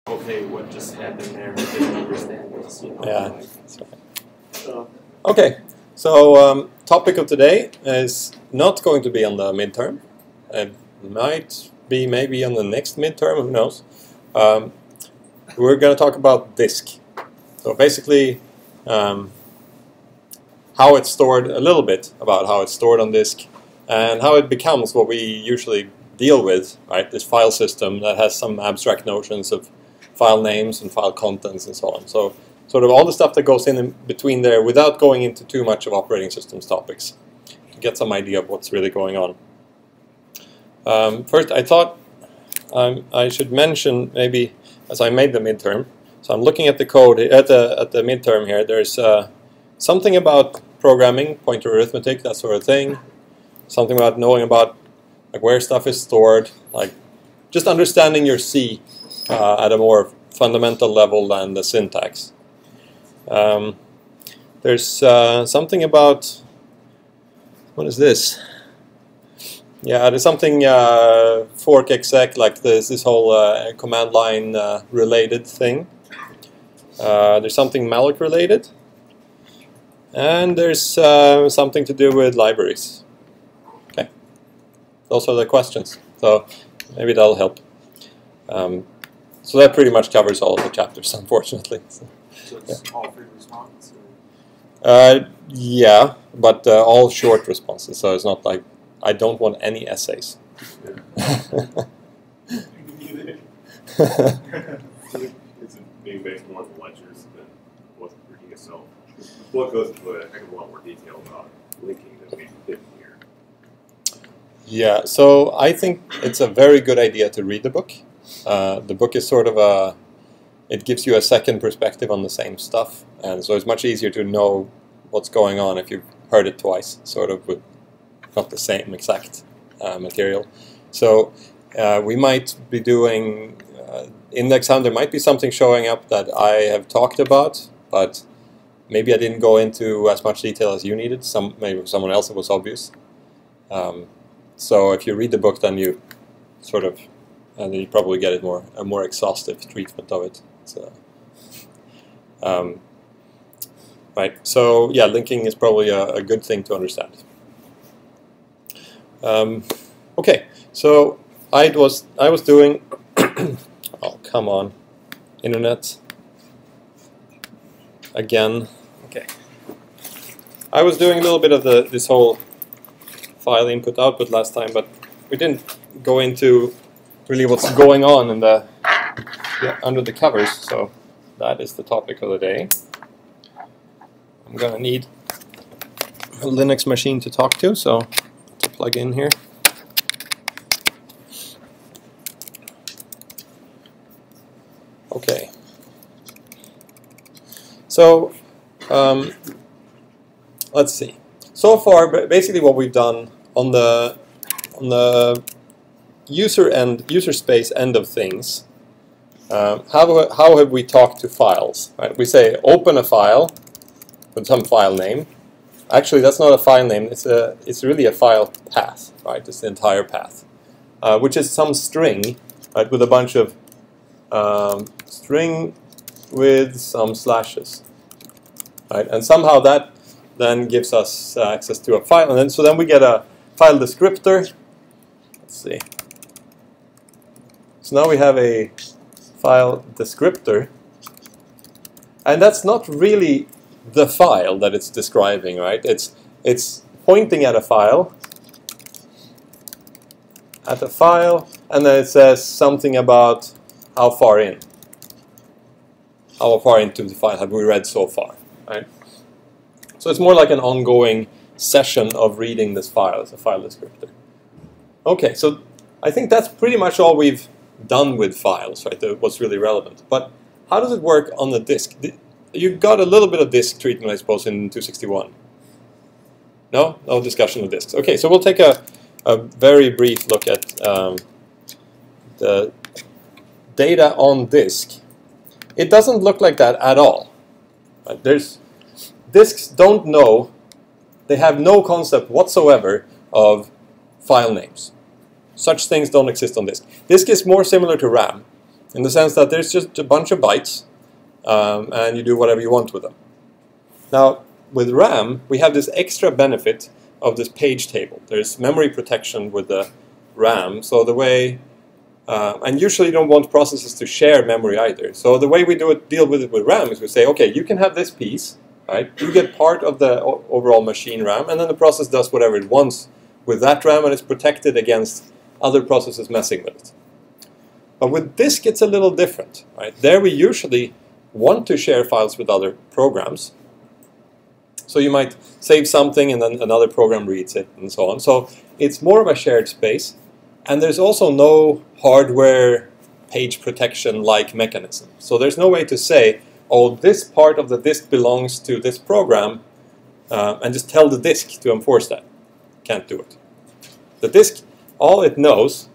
Okay, what just happened there? I didn't understand this. Yeah. Okay, so topic of today is not going to be on the midterm. It might be maybe on the next midterm, who knows. We're going to talk about disk. So basically, how it's stored, a little bit about how it's stored on disk, and how it becomes what we usually deal with, right? This file system that has some abstract notions of file names and file contents and so on. So sort of all the stuff that goes in between there without going into too much of operating systems topics to get some idea of what's really going on. First, I thought I should mention maybe as I made the midterm. So I'm looking at the code at the midterm here. There's something about programming, pointer arithmetic, that sort of thing. Something about knowing about like where stuff is stored, like just understanding your C at a more fundamental level than the syntax. There's something about, what is this? Yeah, there's something fork exec, like this whole command line related thing. There's something malloc related. And there's something to do with libraries. Okay, those are the questions. So maybe that'll help. So that pretty much covers all of the chapters, unfortunately. So it's all free response? Yeah, but all short responses. So it's not like I don't want any essays. It's being based more on the lectures than what's reading itself. The book goes into a heck of a lot more detail about linking than we did here. Yeah, so I think it's a very good idea to read the book. The book is sort of it gives you a second perspective on the same stuff, and so it's much easier to know what's going on if you've heard it twice, sort of with not the same exact material. So we might be doing, in the exam there might be something showing up that I have talked about, but maybe I didn't go into as much detail as you needed. Maybe with someone else it was obvious. So if you read the book, then you sort of, and then you probably get a more exhaustive treatment of it. So, right. So yeah, linking is probably a good thing to understand. Okay. So I was doing. Oh, come on, internet. Again. Okay. I was doing a little bit of this whole file input output last time, but we didn't go into really what's going on in the under the covers. So that is the topic of the day. I'm gonna need a Linux machine to talk to, so to plug in here. Okay. So let's see. So far, basically, what we've done on the user space end of things. How have we talked to files? Right? We say open a file with some file name. Actually, that's not a file name. It's really a file path. Right? It's the entire path, which is some string, right, with a bunch of string with some slashes. Right? And somehow that then gives us access to a file, and then we get a file descriptor. Let's see. So now we have a file descriptor, and that's not really the file that it's describing, right? It's pointing at a file, and then it says something about how far into the file have we read so far, right? So it's more like an ongoing session of reading this file as a file descriptor. Okay, so I think that's pretty much all we've done with files, right? What's really relevant. But how does it work on the disk? You got a little bit of disk treatment, I suppose, in 261. No? No discussion of disks. Okay, so we'll take a very brief look at the data on disk. It doesn't look like that at all. Right? Disks don't know, they have no concept whatsoever of file names. Such things don't exist on disk. Disk is more similar to RAM. in the sense that there's just a bunch of bytes, and you do whatever you want with them. Now, with RAM, we have this extra benefit of this page table. There's memory protection with the RAM, so the way, and usually you don't want processes to share memory either. So the way we deal with it with RAM is we say, okay, you can have this piece, right? You get part of the overall machine RAM, and then the process does whatever it wants with that RAM, and it's protected against other processes messing with it. But with disk, it's a little different, right? There we usually want to share files with other programs. So you might save something and then another program reads it and so on. So it's more of a shared space. And there's also no hardware page protection-like mechanism. So there's no way to say, oh, this part of the disk belongs to this program, and just tell the disk to enforce that. Can't do it. The disk, all it knows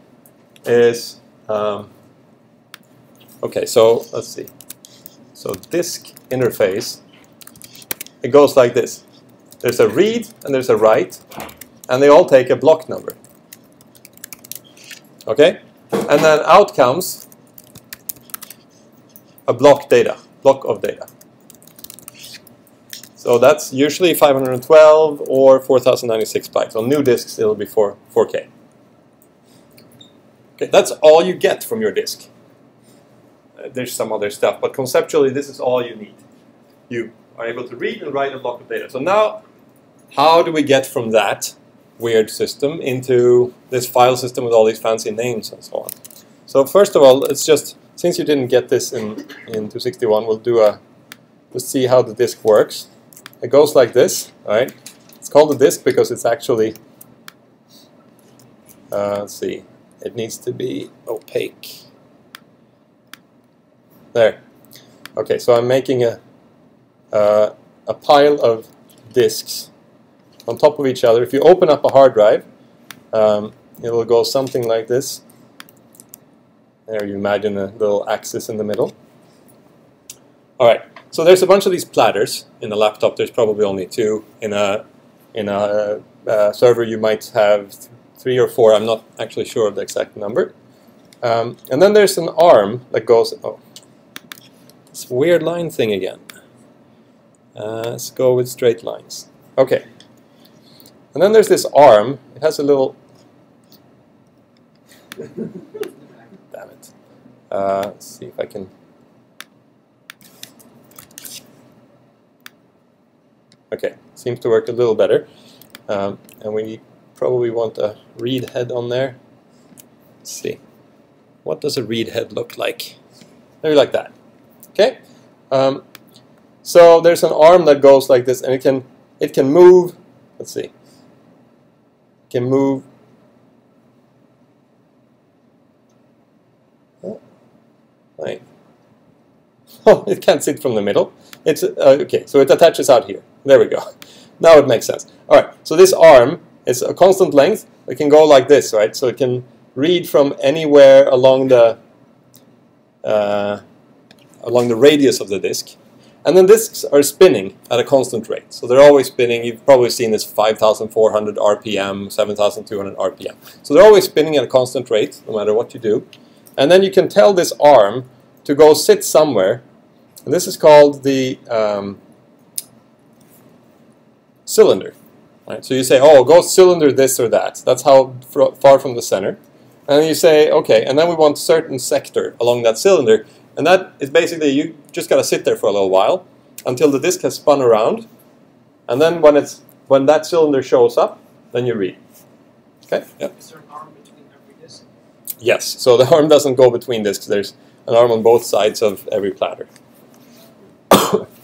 is, okay, so let's see. So disk interface, it goes like this. There's a read and there's a write, and they all take a block number. Okay? And then out comes a block of data. So that's usually 512 or 4096 bytes. On new disks, it'll be 4K. Okay, that's all you get from your disk. There's some other stuff, but conceptually, this is all you need. You are able to read and write a block of data. So now, how do we get from that weird system into this file system with all these fancy names and so on? So first of all, let's just, since you didn't get this in 261, let's see how the disk works. It goes like this, right? It's called a disk because it's actually, let's see, it needs to be opaque. There. Okay, so I'm making a pile of disks on top of each other. If you open up a hard drive, it will go something like this. There, you imagine a little axis in the middle. All right, so there's a bunch of these platters. In a laptop, there's probably only two. In a server, you might have 3 or 4. I'm not actually sure of the exact number. And then there's an arm that goes. Oh, this weird line thing again. Let's go with straight lines. Okay. And then there's this arm. It has a little. Damn it. Let's see if I can. Okay, seems to work a little better. And we probably want a read head on there. Let's see. What does a read head look like? Maybe like that. Okay. So there's an arm that goes like this, and it can move. Let's see. It can move. Oh, right. Oh, it can't sit from the middle. It's okay. So it attaches out here. There we go. Now it makes sense. All right. So this arm is a constant length. It can go like this, right? So it can read from anywhere along the radius of the disk. And then disks are spinning at a constant rate. So they're always spinning. You've probably seen this 5,400 RPM, 7,200 RPM. So they're always spinning at a constant rate, no matter what you do. And then you can tell this arm to go sit somewhere. And this is called the cylinder. Right? So you say, oh, go cylinder this or that. That's how far from the center. And then you say, okay, and then we want a certain sector along that cylinder. And that is basically, you just got to sit there for a little while until the disk has spun around. And then when that cylinder shows up, then you read. Okay? Yep. Is there an arm between every disk? Yes. So the arm doesn't go between disks. There's an arm on both sides of every platter.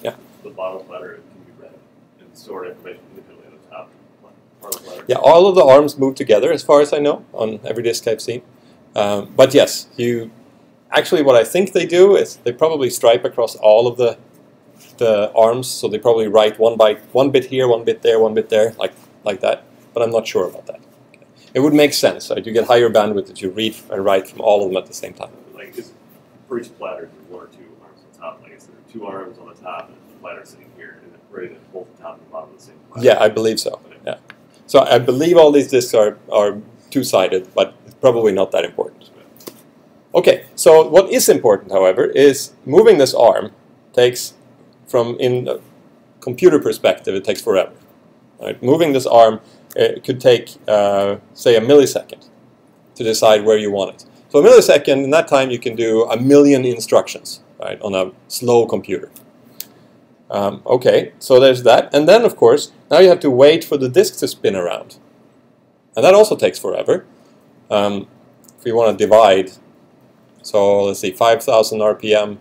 Yeah. The bottom platter can be read and stored information independently on the top part of the platter. Yeah, all of the arms move together, as far as I know, on every disk I've seen. But yes, actually, what I think they do is they probably stripe across all of the arms, so they probably write one bit here, one bit there, like that. But I'm not sure about that. Okay. It would make sense, right? You get higher bandwidth that you read and write from all of them at the same time. Like for each platter, there's 1 or 2 arms on top. Like there are 2 arms on the top, and the platter sitting here, and then ready to both the top and the bottom of the same platter. Yeah, I believe so. Yeah. So I believe all these disks are two-sided, but it's probably not that important. Okay, so what is important, however, is moving this arm takes, from in a computer perspective, it takes forever. Right? Moving this arm, it could take, say, a millisecond to decide where you want it. So a millisecond, in that time, you can do 1,000,000 instructions, right, on a slow computer. Okay, so there's that. And then, of course, now you have to wait for the disk to spin around. And that also takes forever. If you want to divide, so let's see, 5,000 RPM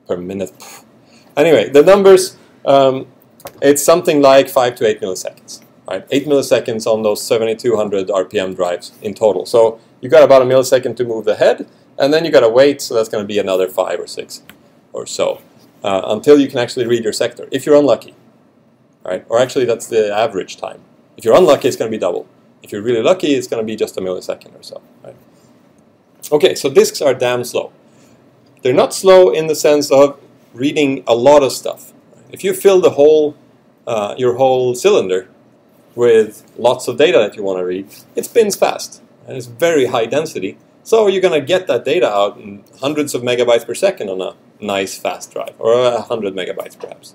per minute. Anyway, the numbers, it's something like 5 to 8 milliseconds. Right? 8 milliseconds on those 7,200 RPM drives in total. So you got about a millisecond to move the head, and then you got to wait, so that's going to be another 5 or 6 or so until you can actually read your sector, if you're unlucky. Right? Or actually, that's the average time. If you're unlucky, it's going to be double. If you're really lucky, it's going to be just a millisecond or so. Right? Okay, so disks are damn slow. They're not slow in the sense of reading a lot of stuff. If you fill the whole, your whole cylinder with lots of data that you want to read, it spins fast, and it's very high density. So you're going to get that data out in hundreds of megabytes per second on a nice fast drive, or 100 megabytes perhaps,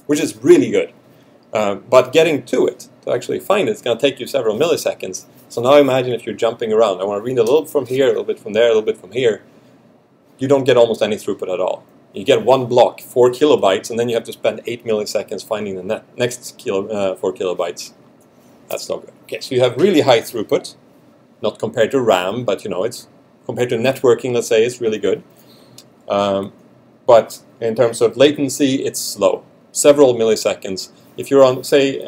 which is really good. But getting to it, to actually find it, it's going to take you several milliseconds. So now imagine if you're jumping around. I want to read a little from here, a little bit from there, a little bit from here. You don't get almost any throughput at all. You get one block, 4 kilobytes, and then you have to spend 8 milliseconds finding the next 4 kilobytes. That's not good. Okay, so you have really high throughput, not compared to RAM, but you know, it's compared to networking, let's say, it's really good. But in terms of latency, it's slow, several milliseconds. If you're on, say,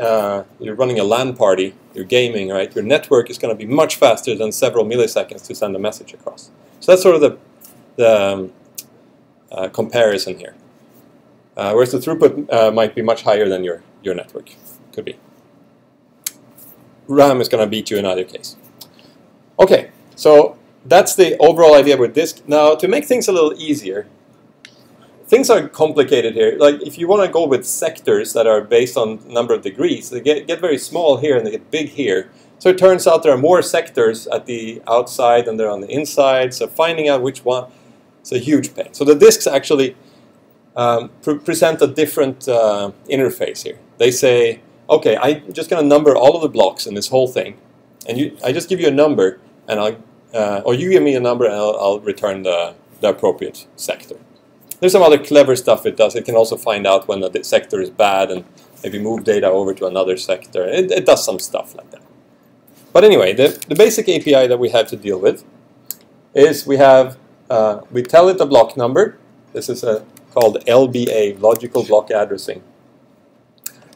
you're running a LAN party, you're gaming, right? Your network is going to be much faster than several milliseconds to send a message across. So that's sort of the comparison here. Whereas the throughput might be much higher than your network could be. RAM is going to beat you in either case. Okay, so that's the overall idea with disk. Now, to make things a little easier, things are complicated here. Like if you want to go with sectors that are based on number of degrees, they get very small here and they get big here. So it turns out there are more sectors at the outside than there are on the inside. So finding out which one, it's a huge pain. So the disks actually present a different interface here. They say, okay, I'm just going to number all of the blocks in this whole thing, and I just give you a number, and or you give me a number, and I'll return the appropriate sector. There's some other clever stuff it does. It can also find out when the sector is bad and maybe move data over to another sector. It does some stuff like that. But anyway, the basic API that we have to deal with is we tell it the block number. This is called LBA, logical block addressing.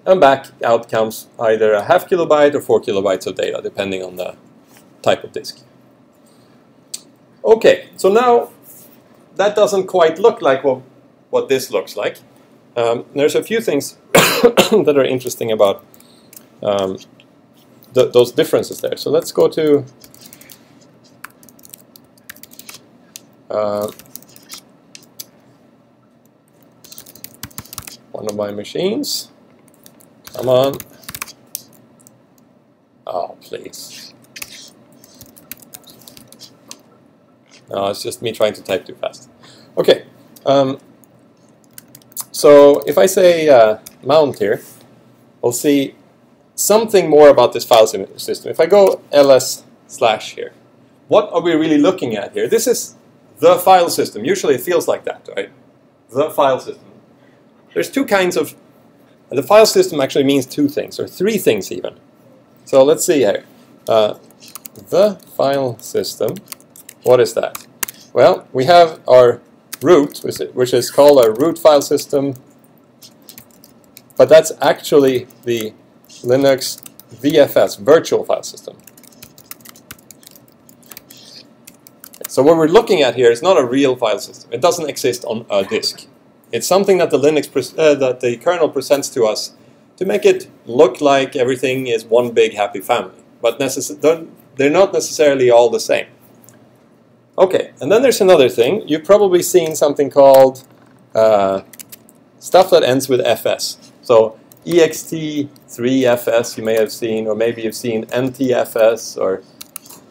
And back out comes either a ½ kilobyte or 4 kilobytes of data, depending on the type of disk. Okay, so now that doesn't quite look like what this looks like. There's a few things that are interesting about those differences there. So let's go to one of my machines. Come on. Oh, please. No, it's just me trying to type too fast. Okay. So if I say mount here, we'll see something more about this file system. If I go ls/ here, what are we really looking at here? This is the file system. Usually it feels like that, right? The file system. There's two kinds of... The file system actually means two things, or three things even. So let's see here. The file system, what is that? Well, we have our root, which is called our root file system, but that's actually the Linux VFS, virtual file system. So what we're looking at here is not a real file system. It doesn't exist on a disk. It's something that that the kernel presents to us to make it look like everything is one big happy family. But they're not necessarily all the same. Okay, and then there's another thing. You've probably seen something called stuff that ends with FS. So ext3fs you may have seen, or maybe you've seen ntfs, or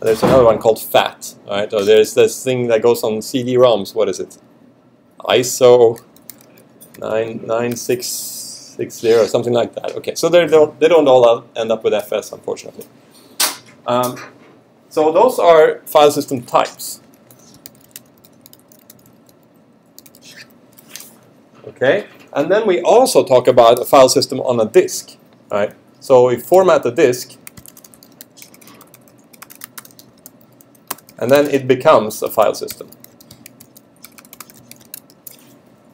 There's another one called FAT, right? Or there's this thing that goes on CD-ROMs. What is it? ISO 9660 or something like that. Okay, so they don't all end up with FS, unfortunately. So those are file system types. Okay, and then we also talk about a file system on a disk, right? So we format the disk, and then it becomes a file system.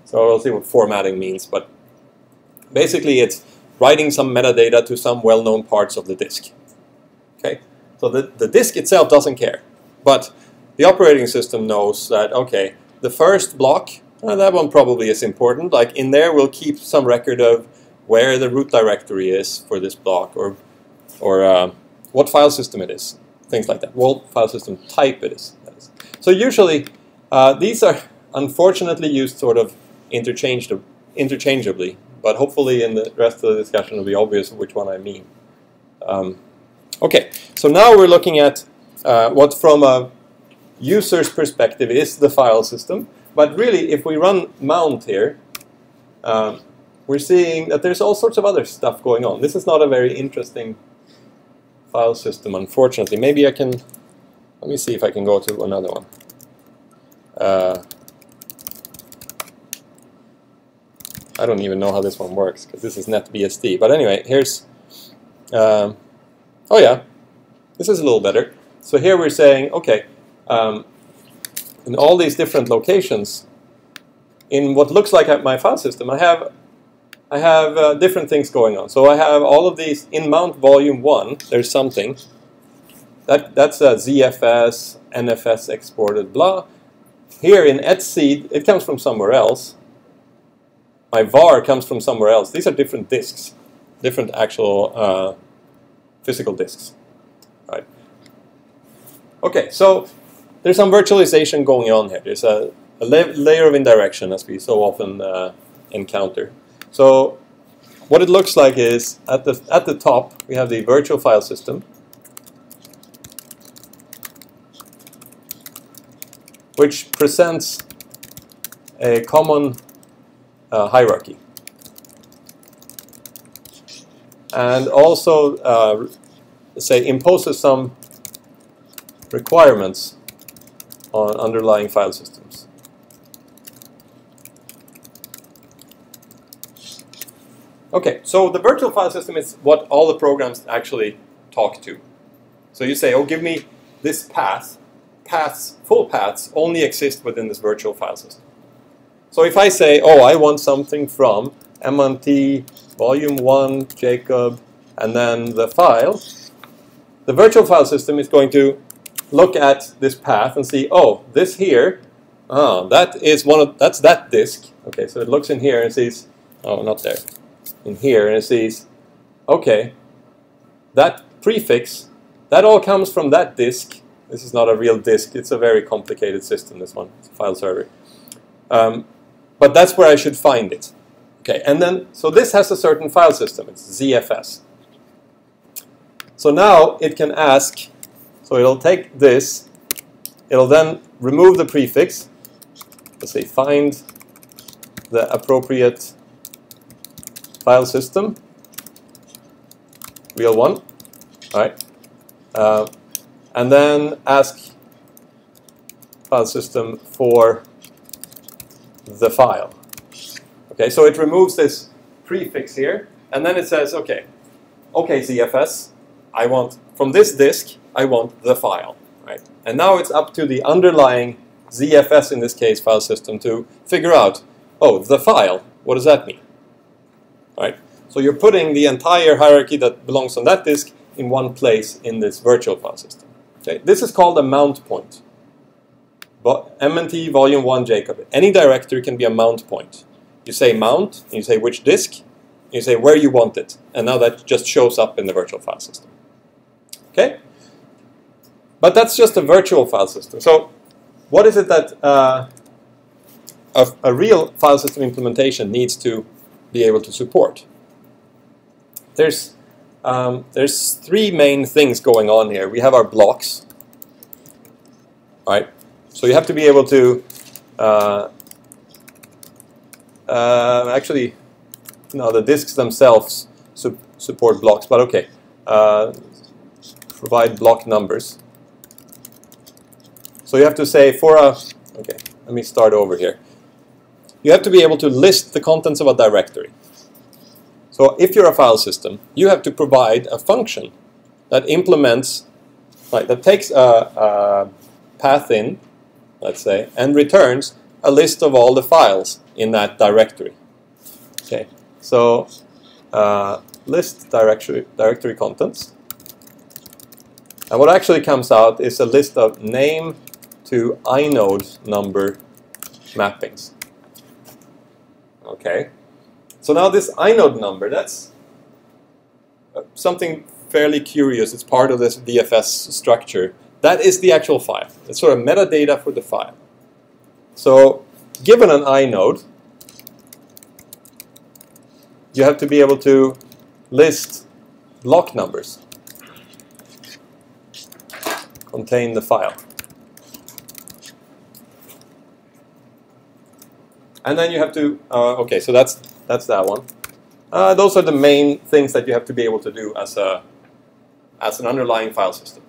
So we'll see what formatting means, but basically it's writing some metadata to some well-known parts of the disk. Okay, so the disk itself doesn't care, but the operating system knows that, okay, the first block, that one probably is important. Like in there, we'll keep some record of where the root directory is for this block, or what file system it is, things like that. What file system type it is. So usually, these are unfortunately used sort of interchangeably, but hopefully in the rest of the discussion it'll be obvious which one I mean. Okay, so now we're looking at what from a user's perspective is the file system. But really, if we run mount here, we're seeing that there's all sorts of other stuff going on. This is not a very interesting file system, unfortunately. Maybe I can, let me see if I can go to another one. I don't even know how this one works, because this is NetBSD. But anyway, here's, oh yeah, this is a little better. So here we're saying, okay, in all these different locations, in what looks like my file system, I have different things going on. So I have all of these in mount volume 1. There's something that's a ZFS, NFS exported, blah. Here in etc, it comes from somewhere else. My var comes from somewhere else. These are different disks, different actual physical disks. All right. Okay, so there's some virtualization going on here. There's a layer of indirection, as we so often encounter. So what it looks like is at the top we have the virtual file system, which presents a common hierarchy, and also say imposes some requirements on underlying file systems. Okay, so the virtual file system is what all the programs actually talk to. So you say, oh, give me this path. Full paths only exist within this virtual file system. So if I say, oh, I want something from MNT, volume 1, Jacob, and then the file, the virtual file system is going to look at this path and see, oh, this here, that's that disk. Okay, so it looks in here and sees, oh, not there, in here, and it sees, okay, that prefix, that all comes from that disk. This is not a real disk. It's a very complicated system, this one. It's a file server. But that's where I should find it. Okay, and then, so this has a certain file system. It's ZFS. So now it can ask, so it'll take this, it'll then remove the prefix, let's say find the appropriate file system, real one, all right, and then ask file system for the file. Okay, so it removes this prefix here, and then it says, okay, ZFS, I want, from this disk, I want the file, right? And now it's up to the underlying ZFS, in this case, file system, to figure out, oh, the file, what does that mean? Right? So you're putting the entire hierarchy that belongs on that disk in one place in this virtual file system. Okay? This is called a mount point. But MNT volume 1 Jacob. Any directory can be a mount point. You say mount, and you say which disk, and you say where you want it. And now that just shows up in the virtual file system. Okay? But that's just a virtual file system. So what is it that a real file system implementation needs to be able to support? There's three main things going on here. We have our blocks. right? So you have to be able to actually, no, the disks themselves support blocks, but okay. Provide block numbers. So you have to say for a, okay, let me start over here. You have to be able to list the contents of a directory. So if you're a file system, you have to provide a function that implements, like, that takes a path in, let's say, and returns a list of all the files in that directory. Okay, so list directory contents. And what actually comes out is a list of name to inode number mappings. Okay, so now this inode number, that's something fairly curious. It's part of this DFS structure. That is the actual file. It's sort of metadata for the file. So given an inode, you have to be able to list block numbers contain the file. And then you have to, okay, so that's that one. Those are the main things that you have to be able to do as an underlying file system.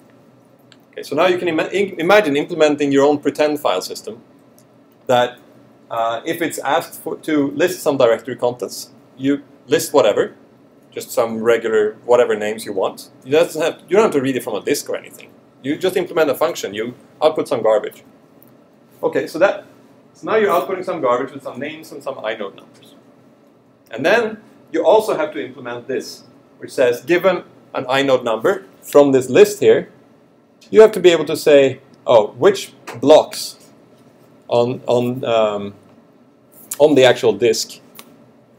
Okay, so now you can imagine implementing your own pretend file system that if it's asked to list some directory contents, you list whatever, just some regular whatever names you want. You don't have to read it from a disk or anything. You just implement a function. You output some garbage. Okay, so now you're outputting some garbage with some names and some inode numbers. And then you also have to implement this, which says, given an inode number from this list here, you have to be able to say, oh, which blocks on the actual disk,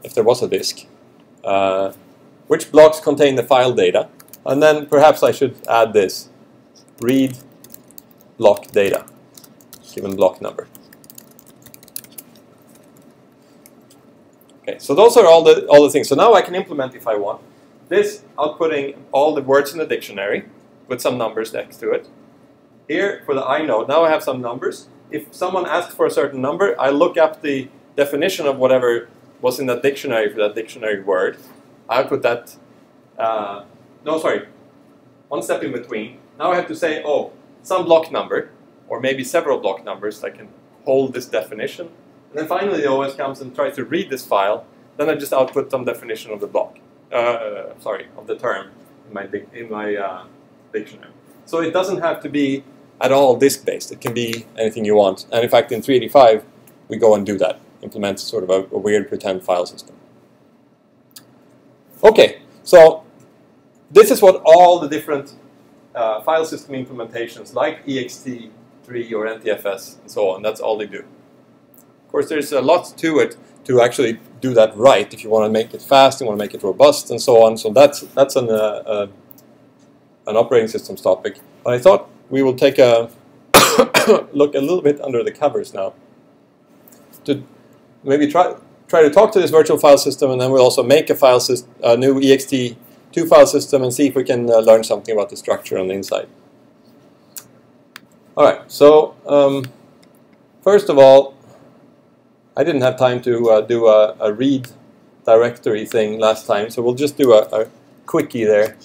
if there was a disk, which blocks contain the file data, and then perhaps I should add this, read block data, given block number. Okay, so those are all the things. So now I can implement, if I want, this outputting all the words in the dictionary with some numbers next to it. Here for the inode, now I have some numbers. If someone asks for a certain number, I look up the definition of whatever was in that dictionary for that dictionary word. I output that. No, sorry, one step in between. Now I have to say, oh, some block number, or maybe several block numbers that can hold this definition. And then finally the OS comes and tries to read this file. Then I just output some definition of the block, of the term in my dictionary. So it doesn't have to be at all disk-based. It can be anything you want. And in fact, in 385, we go and do that, implement sort of a weird pretend file system. Okay, so this is what all the different file system implementations like ext3 or NTFS and so on, that's all they do. Of course, there's a lot to it to actually do that right. If you want to make it fast, you want to make it robust and so on. So that's an operating systems topic. But I thought we will take a look a little bit under the covers now to maybe try to talk to this virtual file system, and then we'll also make a new ext2 file system and see if we can learn something about the structure on the inside. All right, so first of all, I didn't have time to do a read directory thing last time, so we'll just do a quickie there.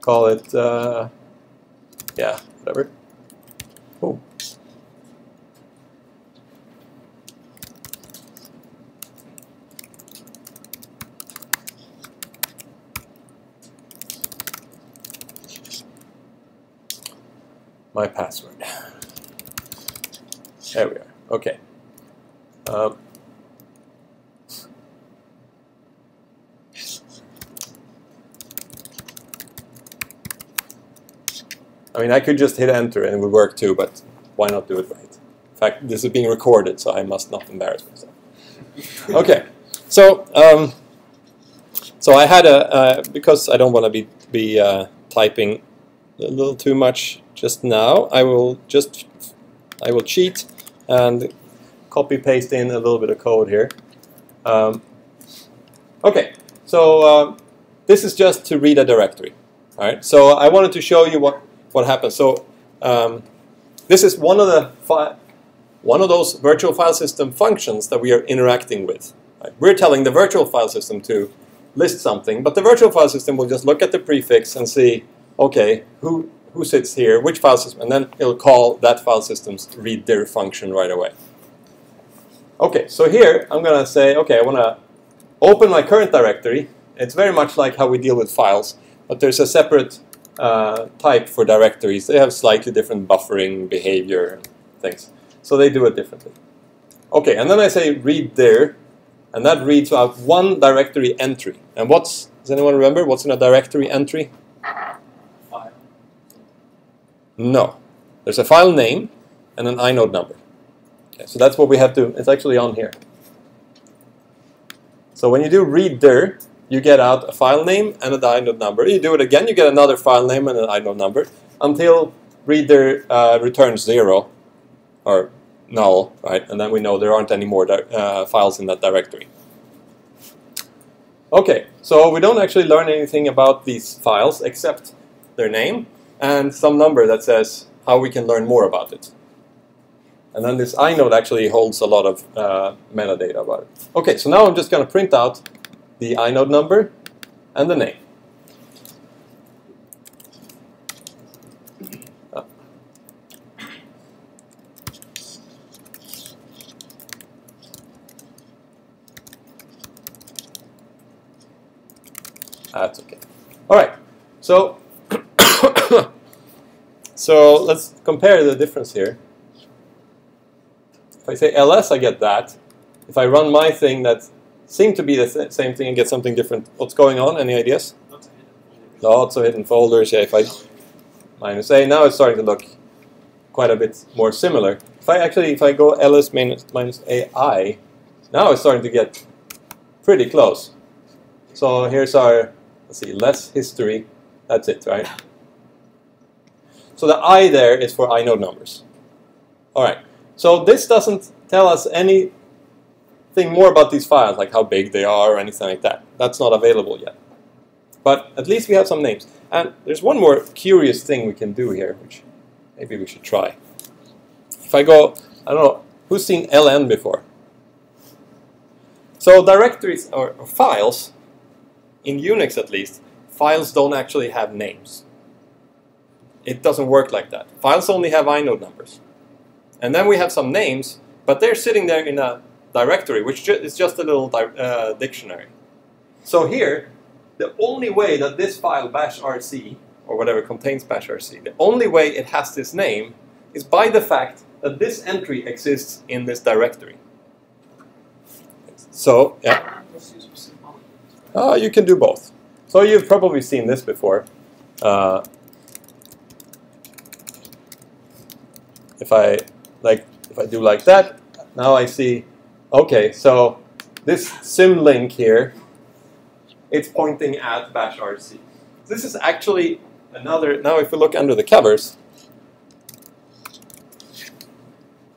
Call it, yeah, whatever. Oh. My password. There we are. Okay. I mean, I could just hit enter and it would work too, but why not do it right? In fact, this is being recorded, so I must not embarrass myself. Okay. So, so I had because I don't want to be typing a little too much just now. I will cheat and copy paste in a little bit of code here. Okay, so this is just to read a directory. All right. So I wanted to show you what what happens. So this is one of those virtual file system functions that we are interacting with. Right? We're telling the virtual file system to list something, but the virtual file system will just look at the prefix and see, okay, who sits here, which file system, and then it'll call that file system's readdir function right away. Okay, so here I'm going to say, okay, I want to open my current directory. It's very much like how we deal with files, but there's a separate type for directories. They have slightly different buffering behavior and things, so they do it differently. Okay, and then I say readdir, and that reads out one directory entry. And does anyone remember what's in a directory entry? File. No. There's a file name and an inode number. Okay, so that's what we have to, it's actually on here. So when you do readdir, you get out a file name and an inode number. You do it again, you get another file name and an inode number until readdir returns 0 or null, right? And then we know there aren't any more files in that directory. Okay, so we don't actually learn anything about these files except their name and some number that says how we can learn more about it. And then this inode actually holds a lot of metadata about it. Okay, so now I'm just going to print out the inode number and the name. That's okay. All right. So, so let's compare the difference here. If I say ls, I get that. If I run my thing that seemed to be the same thing and get something different, what's going on? Any ideas? Lots of hidden folders. Yeah. If I -a, now it's starting to look quite a bit more similar. If I go ls minus ai, now it's starting to get pretty close. So here's our, let's see, less history. That's it, right? So the I there is for inode numbers. All right. So this doesn't tell us anything more about these files, like how big they are or anything like that. That's not available yet. But at least we have some names. And there's one more curious thing we can do here, which maybe we should try. If I go, I don't know, who's seen ln before? So directories or files, in Unix at least, files don't actually have names. It doesn't work like that. Files only have inode numbers. And then we have some names, but they're sitting there in a directory, which is just a little dictionary. So here, the only way that this file bashrc, or whatever contains bashrc, the only way it has this name is by the fact that this entry exists in this directory. So, yeah. You can do both. So you've probably seen this before. If I do like that, now I see, okay, so this symlink here, it's pointing at bashrc. This is actually another, now if we look under the covers,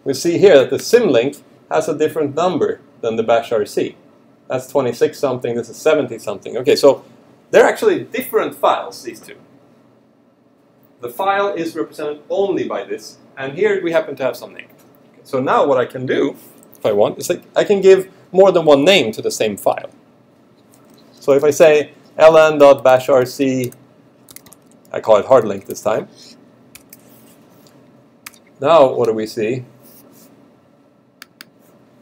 we see here that the symlink has a different number than the bashrc. That's 26 something, this is 70 something. Okay, so they're actually different files, these two. The file is represented only by this, and here we happen to have some name. Okay, so now what I can do, if I want, is like I can give more than one name to the same file. So if I say ln.bashrc, I call it hardlink this time. Now what do we see?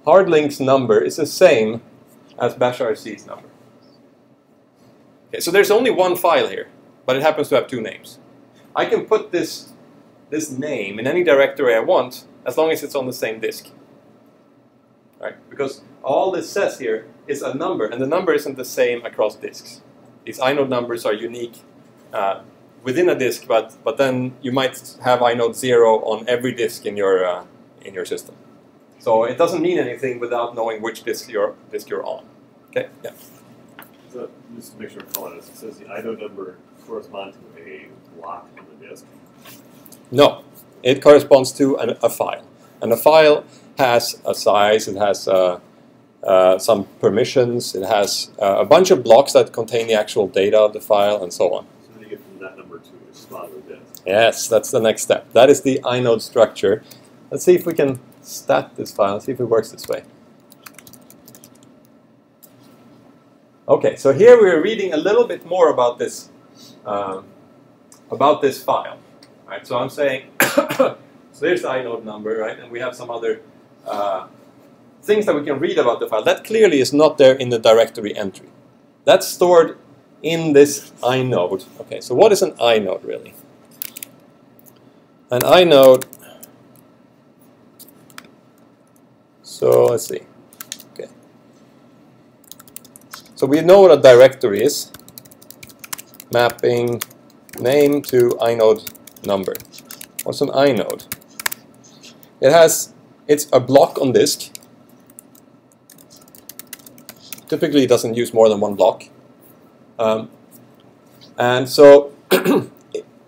Hardlink's number is the same as bashrc's number. Okay, so there's only one file here, but it happens to have two names. I can put this name in any directory I want, as long as it's on the same disk. Right? Because all this says here is a number, and the number isn't the same across disks. These inode numbers are unique within a disk, but then you might have inode 0 on every disk in your system. So it doesn't mean anything without knowing which disk you're on. Okay? Yeah. So just to make sure I'm following this, it says the inode number corresponds to a block on the disk. No, it corresponds to a file, and a file has a size. It has some permissions. It has a bunch of blocks that contain the actual data of the file, and so on. So then you get from that number to a spot on the disk. Yes, that's the next step. That is the inode structure. Let's see if we can stat this file, see if it works this way. Okay, so here we're reading a little bit more about this file. Right, so I'm saying, so there's the inode number, right, and we have some other things that we can read about the file. That clearly is not there in the directory entry. That's stored in this inode. Okay, so what is an inode really? An inode, so let's see. Okay. So we know what a directory is. Mapping name to inode number. What's an inode? It's a block on disk. Typically it doesn't use more than one block. And so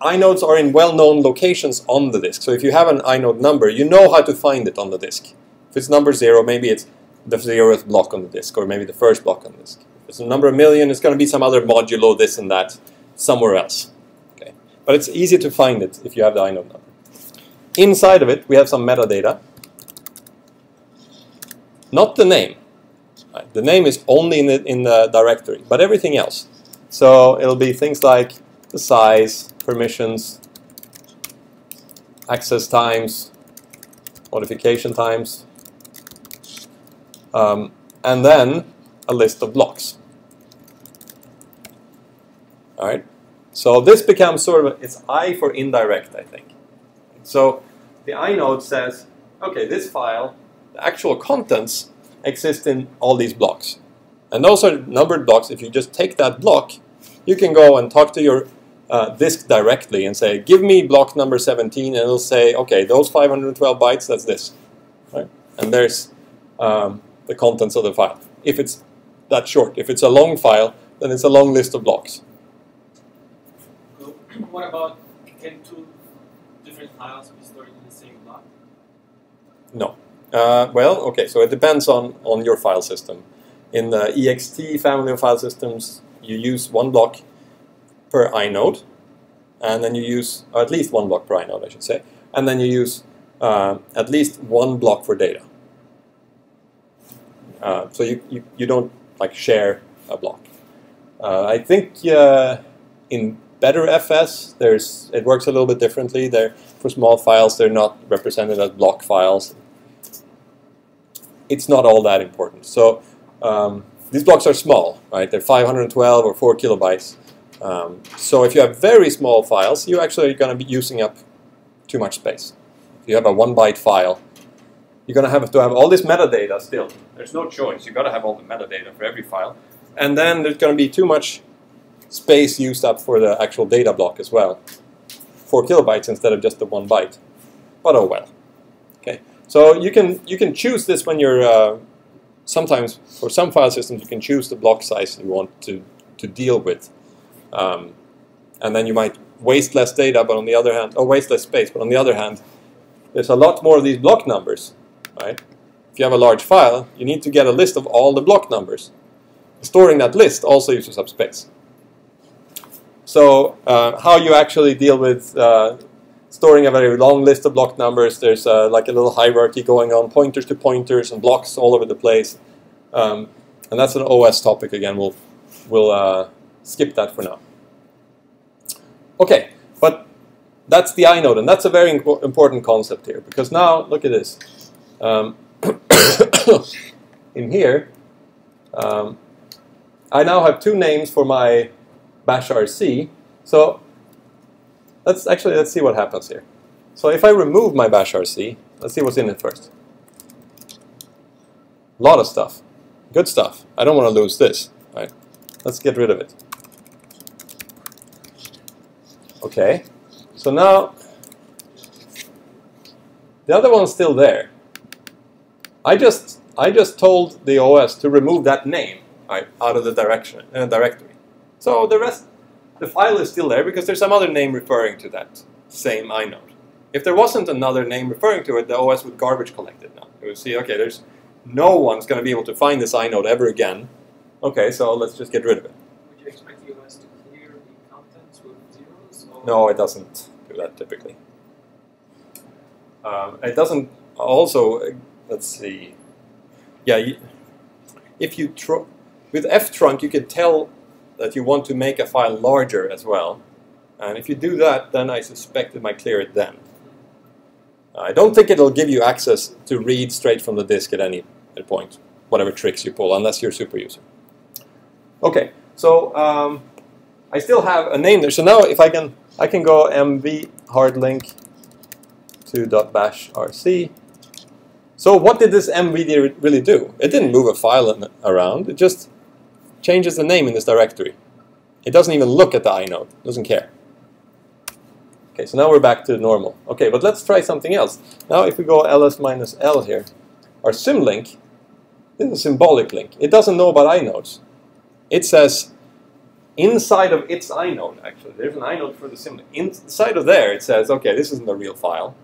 inodes are in well-known locations on the disk. So if you have an inode number, you know how to find it on the disk. If it's number 0, maybe it's the 0th block on the disk, or maybe the first block on the disk. If it's a number 1,000,000, it's going to be some other modulo, this and that, somewhere else. Okay. But it's easy to find it if you have the inode number. Inside of it, we have some metadata. Not the name. Right. The name is only in the directory, but everything else. So it'll be things like the size, permissions, access times, modification times, and then a list of blocks. All right. So this becomes sort of it's I for indirect, I think. So the inode says, okay, this file, the actual contents exist in all these blocks, and those are numbered blocks. If you just take that block, you can go and talk to your disk directly and say, give me block number 17, and it'll say, okay, those 512 bytes, that's this. Right? And there's the contents of the file. If it's that short, if it's a long file, then it's a long list of blocks. What about, can two different files be stored in the same block? No. Well, okay, so it depends on your file system. In the ext family of file systems, you use one block per inode, and then you use, or at least one block per inode, I should say, and then you use at least one block for data. So you don't like share a block. I think in better FS, it works a little bit differently. For small files, they're not represented as block files. It's not all that important. So these blocks are small, right? They're 512 or 4 kilobytes. So if you have very small files, you're actually going to be using up too much space. If you have a 1 byte file, you're going to have all this metadata still. There's no choice. You've got to have all the metadata for every file. And then there's going to be too much space used up for the actual data block as well. 4 kilobytes instead of just the 1 byte. But oh well. Okay. So you can choose this when you're sometimes for some file systems you can choose the block size you want to deal with, and then you might waste less data, but on the other hand, or waste less space. But on the other hand, there's a lot more of these block numbers, right? If you have a large file, you need to get a list of all the block numbers. Storing that list also uses up space. So how you actually deal with storing a very long list of block numbers, there's like a little hierarchy going on, pointers to pointers and blocks all over the place. And that's an OS topic again. We'll skip that for now. Okay, but that's the inode, and that's a very important concept here, because now, look at this. In here, I now have two names for my bash RC. So let's see what happens here. So if I remove my bash RC, let's see what's in it first. A lot of stuff. Good stuff. I don't want to lose this. Right? Let's get rid of it. Okay. So now the other one's still there. I just told the OS to remove that name, right, out of the directory. So the file is still there because there's some other name referring to that same inode. If there wasn't another name referring to it, the OS would garbage collect it now. It would see, okay, there's no one's going to be able to find this inode ever again. Okay, so let's just get rid of it. Would you expect the OS to clear the contents with zeros? Or? No, it doesn't. do that typically. It doesn't also, let's see, yeah, if you with ftrunc you could tell that you want to make a file larger as well, and if you do that, then I suspect it might clear it then. I don't think it'll give you access to read straight from the disk at any point, whatever tricks you pull, unless you're a super user. Okay, so I still have a name there. So now if I can go mv hardlink to .bash rc. So what did this mvd really do? It didn't move a file around. It just changes the name in this directory. It doesn't even look at the inode. Doesn't care. Okay, so now we're back to normal. Okay, but let's try something else. Now if we go ls-l here, our symlink is a symbolic link. It doesn't know about inodes. It says inside of its inode, actually, there's an inode for the symlink. Inside of there, it says, okay, this isn't a real file.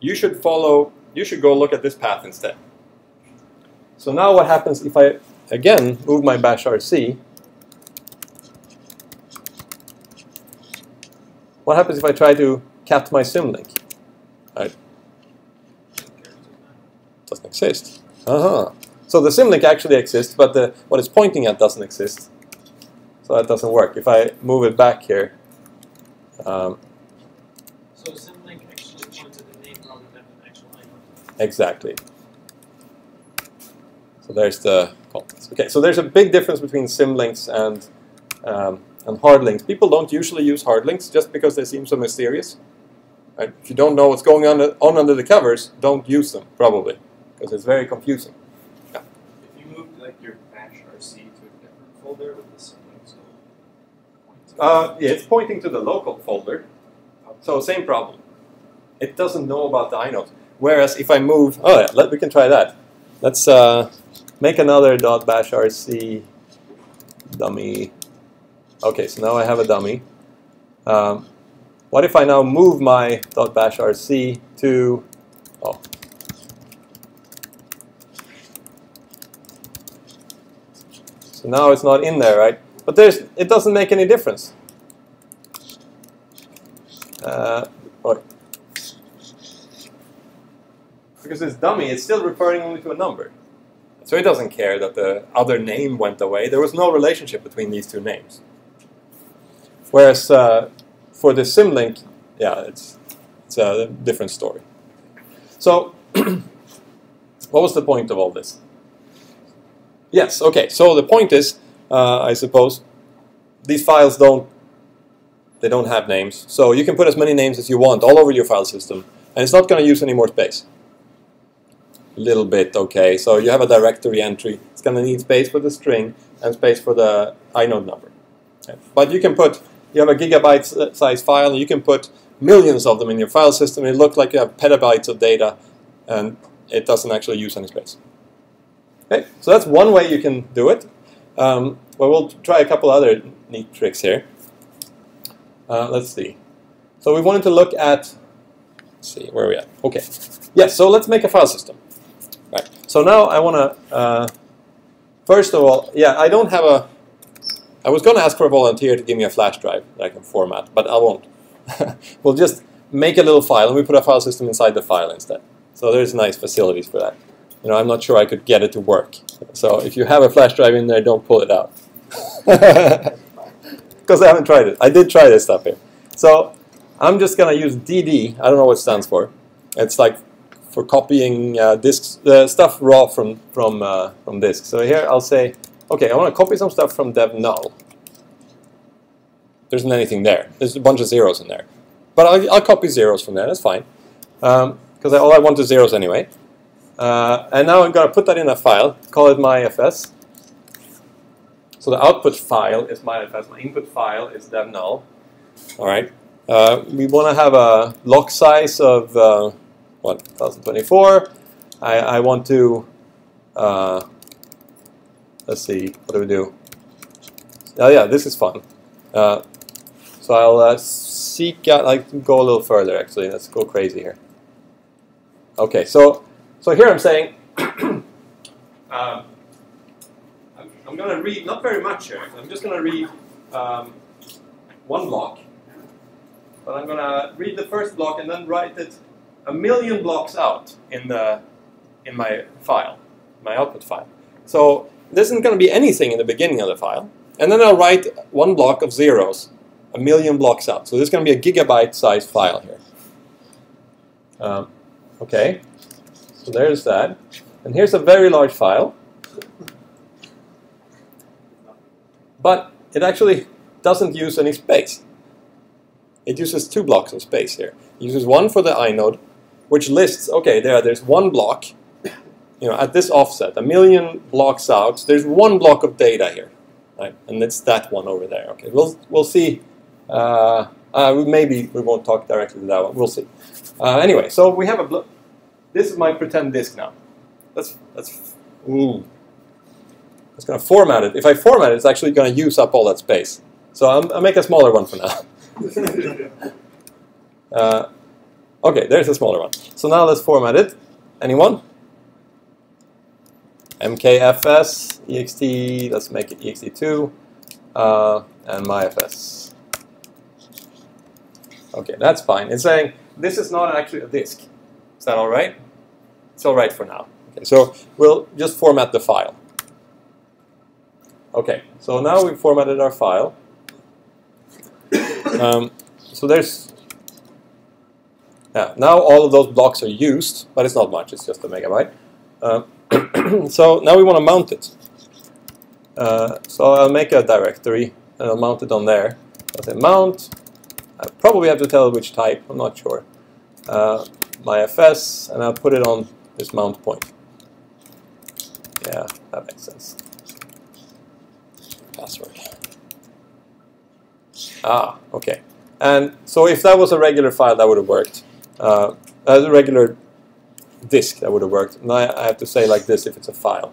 You should go look at this path instead. So now what happens if I, again, move my bash rc? What happens if I try to cat my symlink? Right? Doesn't exist. So the symlink actually exists, but what it's pointing at doesn't exist. So that doesn't work. If I move it back here. So symlink actually points to the name rather than an actual inode. Exactly. So there's the context. Okay, so there's a big difference between symlinks and hard links. People don't usually use hard links just because they seem so mysterious. Right? If you don't know what's going on under the covers, don't use them, probably, because it's very confusing. Yeah. If you moved like your bash rc to a different folder with the symlink still point to Yeah, it's pointing to the local folder. So same problem. It doesn't know about the inode. Whereas if I move, oh yeah, we can try that. Let's make another .bash rc dummy. Okay, so now I have a dummy. What if I now move my .bash rc to, oh. So now it's not in there, right? But it doesn't make any difference. Because this dummy is still referring only to a number. So it doesn't care that the other name went away. There was no relationship between these two names. Whereas for the symlink, yeah, it's a different story. So what was the point of all this? Yes, okay, so the point is, I suppose, these files don't have names. So you can put as many names as you want all over your file system, and it's not going to use any more space. A little bit, okay. So you have a directory entry. It's going to need space for the string and space for the inode number. Okay. But you have a gigabyte size file, and you can put millions of them in your file system. It looks like you have petabytes of data, and it doesn't actually use any space. Okay, so that's one way you can do it. Well, we'll try a couple other neat tricks here. Let's see. So we wanted to look at, let's see, where are we at? Okay. Yes, so let's make a file system. Right. So now I want to, first of all, yeah, I don't have I was going to ask for a volunteer to give me a flash drive that I can format, but I won't. We'll just make a little file, and we put a file system inside the file instead. So there's nice facilities for that. You know, I'm not sure I could get it to work. So if you have a flash drive in there, don't pull it out. Because I haven't tried it. I did try this stuff here. So I'm just going to use DD. I don't know what it stands for. It's like for copying disks, stuff raw from disks. So here I'll say, okay, I want to copy some stuff from dev null. There isn't anything there. There's a bunch of zeros in there. But I'll copy zeros from there. That's fine. Because all I want is zeros anyway. And now I'm going to put that in a file, call it myfs. So the output file is myfs, my input file is dev null. All right. We want to have a block size of 1024. I want to, let's see, what do we do? Oh yeah, this is fun. So I'll seek out, like go a little further actually. Let's go crazy here. Okay, so here I'm saying, I'm going to read, not very much here, I'm just going to read one block. but I'm going to read the first block and then write it 1,000,000 blocks out in my file, my output file. So there isn't going to be anything in the beginning of the file. And then I'll write one block of zeros, 1,000,000 blocks out. So there's going to be a gigabyte-sized file here. Okay, so there's that. And here's a very large file. But it actually doesn't use any space. It uses 2 blocks of space here. It uses one for the inode, which lists, okay, there's one block, at this offset, 1,000,000 blocks out. There's one block of data here, right? And it's that one over there. Okay, we'll see. Maybe we won't talk directly to that one. We'll see. Anyway, so we have this is my pretend disk now. That's going to format it. If I format it, it's actually going to use up all that space. So I'll make a smaller one for now. Okay, there's a smaller one. So now let's format it. Anyone? MKFS, EXT, let's make it EXT2, and MyFS. Okay, that's fine. It's saying this is not actually a disk. Is that all right? It's all right for now. Okay, so we'll just format the file. Okay, so now we've formatted our file. So there's, now all of those blocks are used, but it's not much, it's just a megabyte. So now we want to mount it. So I'll make a directory and I'll mount it on there. I'll say mount. I probably have to tell it which type, I'm not sure. MyFS, and I'll put it on this mount point. Yeah, that makes sense. Password. Okay. And so if that was a regular file, that would have worked. As a regular disk, that would have worked. And I have to say like this if it's a file.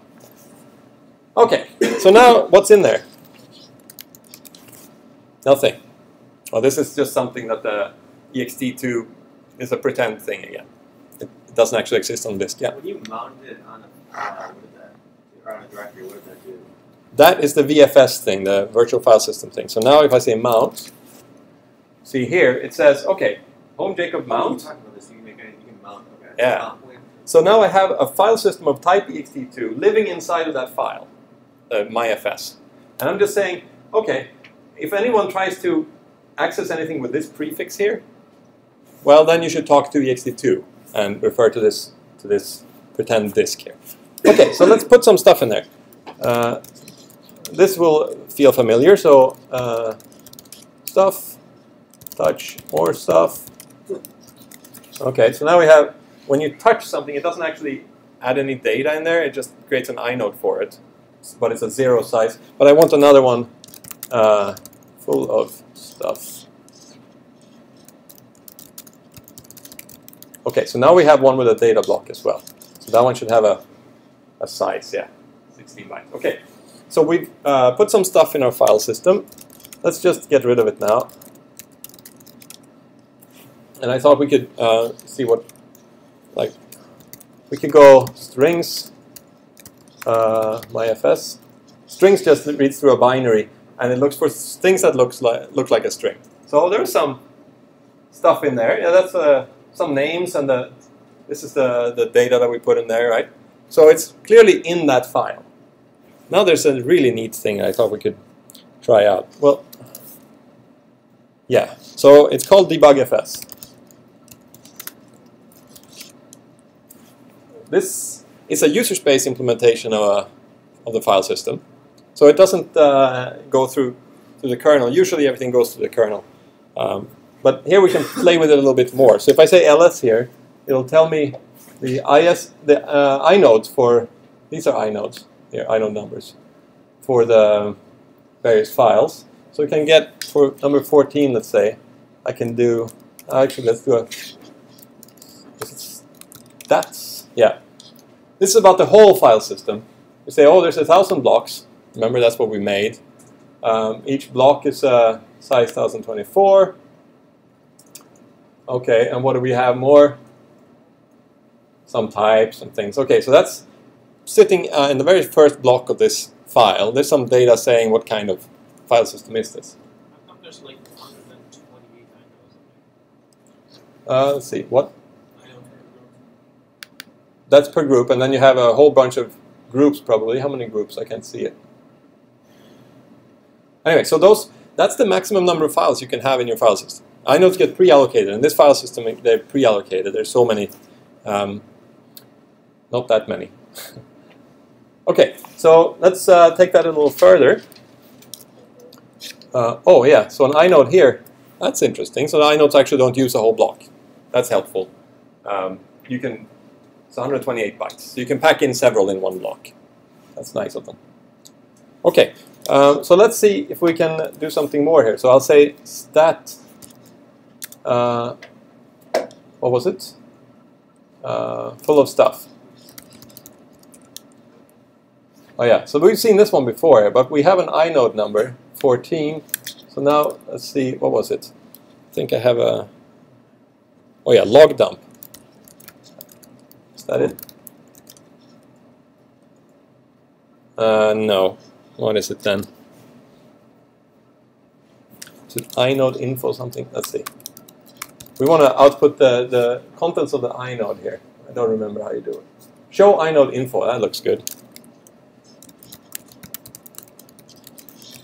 Okay, so now what's in there? Nothing. Well, this is just something that the ext2 is a pretend thing again. It doesn't actually exist on disk yet. When you mount it on a directory, what does that do? That is the VFS thing, the virtual file system thing. So now if I say mount, see here, it says, okay, home Jacob mount. You about this, you can mount. Okay. Yeah. So now I have a file system of type ext2 living inside of that file, MyFS. And I'm just saying, okay, if anyone tries to access anything with this prefix here, well, then you should talk to ext2 and refer to this pretend disk here. Okay, so let's put some stuff in there. This will feel familiar, so stuff, touch, more stuff. Okay, so now we have, when you touch something, it doesn't actually add any data in there, it just creates an inode for it, but it's a 0 size. But I want another one full of stuff. Okay, so now we have one with a data block as well. So that one should have a size, 16 bytes. Okay, so we've put some stuff in our file system. Let's just get rid of it now. And I thought we could see what, like, we could go strings, MyFS. Strings just reads through a binary, and it looks for things that look like a string. So there's some stuff in there. Yeah, that's some names, and this is the data that we put in there, right? So it's clearly in that file. Now there's a really neat thing I thought we could try out. Well, yeah, so it's called debugfs. This is a user space implementation of the file system. So it doesn't go through the kernel. Usually everything goes through the kernel. But here we can play with it a little bit more. So if I say ls here, it'll tell me the inodes for, these are inodes, here, inode numbers, for the various files. So we can get, for number 14, let's say, I can do, actually let's do a, yeah. This is about the whole file system. You say, oh, there's 1,000 blocks. Remember, that's what we made. Each block is size 1024. Okay, and what do we have more? Some types and things. Okay, so that's sitting in the very first block of this file. There's some data saying what kind of file system is this. How come there's like 128 items? Let's see, what? That's per group, and then you have a whole bunch of groups probably. How many groups? I can't see it. Anyway, so that's the maximum number of files you can have in your file system. Inodes get pre-allocated. In this file system, they're pre-allocated. There's so many. Not that many. Okay, so let's take that a little further. Oh yeah, so an inode here, that's interesting. So the inodes actually don't use a whole block. That's helpful. It's 128 bytes. So you can pack in several in one block. That's nice of them. Okay, so let's see if we can do something more here. So I'll say stat, what was it? Full of stuff. Oh yeah, so we've seen this one before, but we have an inode number, 14. So now, let's see, what was it? I think I have a, oh yeah, log dump. Is that it? No. What is it then? Is it inode info something? Let's see. We want to output the contents of the inode here. I don't remember how you do it. Show inode info, that looks good.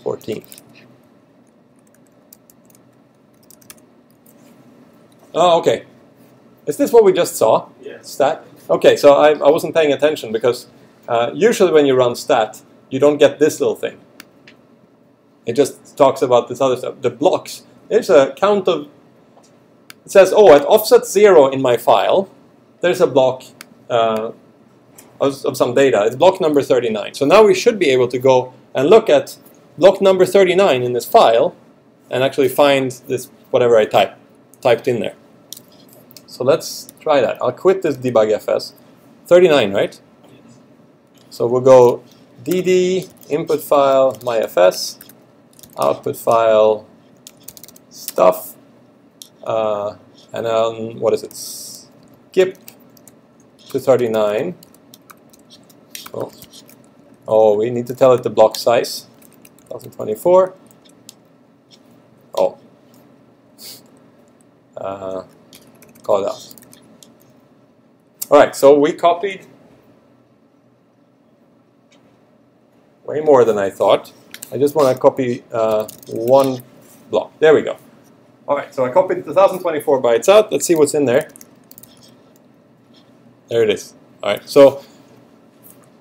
14. Oh, okay. Is this what we just saw? Yes. Stat? Okay, so I wasn't paying attention because usually when you run stat, you don't get this little thing. It just talks about this other stuff. The blocks, there's a count of, it says, oh, at offset 0 in my file, there's a block of some data. It's block number 39. So now we should be able to go and look at block number 39 in this file and actually find this, whatever I typed in there. So let's try that. I'll quit this debug.fs. 39, right? So we'll go dd input file myfs output file stuff and then what is it? Skip to 39. Oh, we need to tell it the block size. 2024. Oh. Call it out. Alright, so we copied way more than I thought. I just want to copy one block. There we go. Alright, so I copied 2024 bytes out. Let's see what's in there. There it is. Alright, so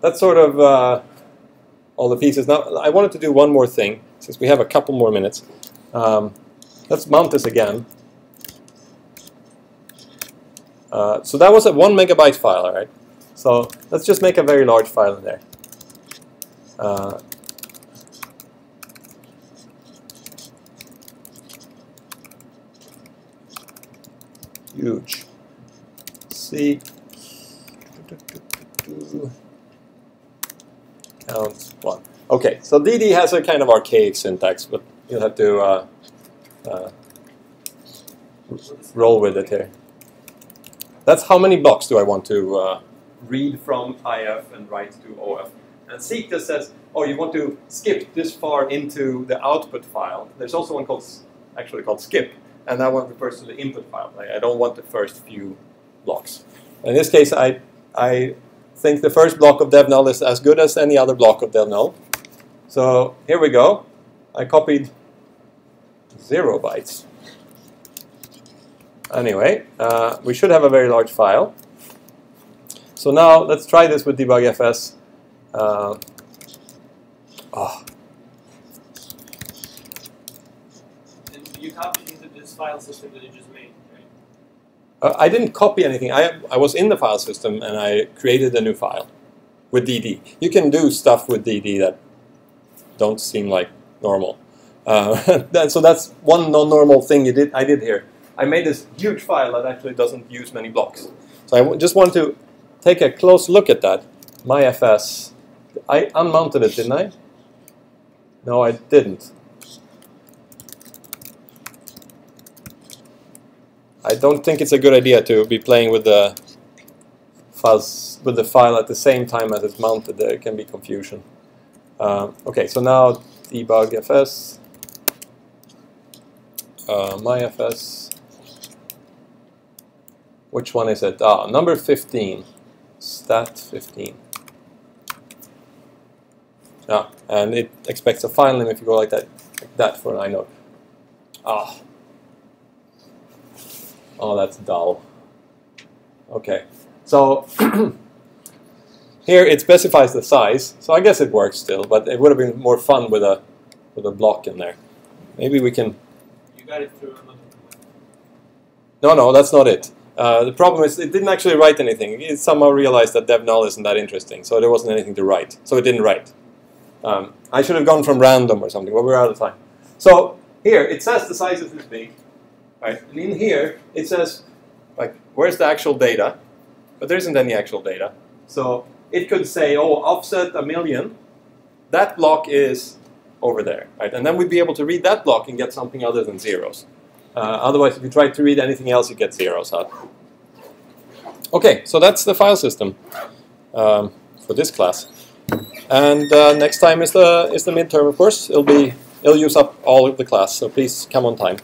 that's sort of all the pieces. Now, I wanted to do one more thing, since we have a couple more minutes. Let's mount this again. So that was a 1 megabyte file, all right? So let's just make a very large file in there. Huge. Seek. Count 1. Okay, so DD has a kind of archaic syntax, but you'll have to roll with it here. That's how many blocks do I want to read from IF and write to OF. And seek just says, oh, you want to skip this far into the output file. There's also one called skip, and that one refers to the input file. Like, I don't want the first few blocks. In this case, I think the first block of dev null is as good as any other block of dev null. So here we go. I copied 0 bytes. Anyway, we should have a very large file. So now let's try this with debug.fs. And you copied into this file system that you just made, right? I didn't copy anything. I was in the file system and I created a new file with DD. You can do stuff with DD that don't seem like normal. So that's one non-normal thing I did here. I made this huge file that actually doesn't use many blocks. So I just want to take a close look at that. MyFS. I unmounted it, didn't I? No, I didn't. I don't think it's a good idea to be playing with the file at the same time as it's mounted. There can be confusion. Okay, so now debug.fs, myfs. Which one is it? Ah, number 15. Stat 15. Yeah, and it expects a file name if you go like that for an inode. Ah. Oh, that's dull. Okay, so here it specifies the size, so I guess it works still, but it would have been more fun with a block in there. Maybe we can. You got it through another. No, that's not it. The problem is it didn't actually write anything. It somehow realized that dev null isn't that interesting, so there wasn't anything to write. So it didn't write. I should have gone from random or something, but we're out of time. So here, it says the size is this big. Right? And in here, it says, like, where's the actual data? But there isn't any actual data. So it could say, oh, offset 1,000,000. That block is over there. Right? And then we'd be able to read that block and get something other than zeros. Otherwise, if you try to read anything else, you get zeros out. Okay, so that's the file system for this class. And next time is the midterm, of course. It'll use up all of the class, so please come on time.